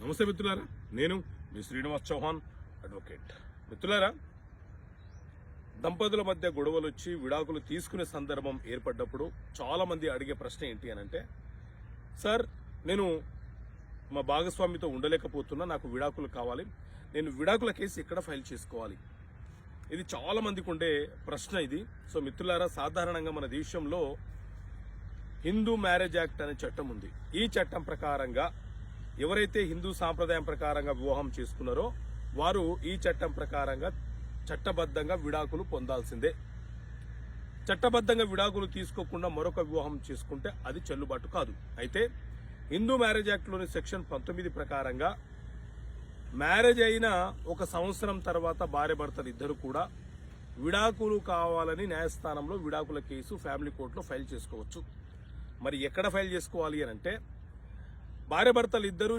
నమస్తే మిత్రులారా, నేను మీ శ్రీనివాస్ చౌహాన్ అడ్వకేట్. మిత్రులారా, దంపతుల మధ్య గొడవలు వచ్చి విడాకులు తీసుకునే సందర్భం ఏర్పడ్డప్పుడు చాలా మంది అడిగే ప్రశ్న ఏంటి అనంటే, సార్ నేను మా భాగస్వామితో ఉండలేకపోతున్నా, నాకు విడాకులు కావాలి, నేను విడాకుల కేసు ఎక్కడ ఫైల్ చేసుకోవాలి? ఇది చాలా మందికి ఉండే ప్రశ్న ఇది. సో మిత్రులారా, సాధారణంగా మన దేశంలో హిందూ మ్యారేజ్ యాక్ట్ అనే చట్టం ఉంది. ఈ చట్టం ప్రకారంగా ఎవరైతే హిందూ సాంప్రదాయం ప్రకారంగా వివాహం చేసుకున్నారో వారు ఈ చట్టం ప్రకారంగా చట్టబద్ధంగా విడాకులు పొందాల్సిందే. చట్టబద్ధంగా విడాకులు తీసుకోకుండా మరొక వివాహం చేసుకుంటే అది చెల్లుబాటు కాదు. అయితే హిందూ మ్యారేజ్ యాక్ట్లోని సెక్షన్ 19 ప్రకారంగా మ్యారేజ్ అయిన 1 సంవత్సరం తర్వాత భార్య భర్తలు ఇద్దరు కూడా విడాకులు కావాలని న్యాయస్థానంలో విడాకుల కేసు ఫ్యామిలీ కోర్టులో ఫైల్ చేసుకోవచ్చు. మరి ఎక్కడ ఫైల్ చేసుకోవాలి అని అంటే, భార్య భర్తలు ఇద్దరు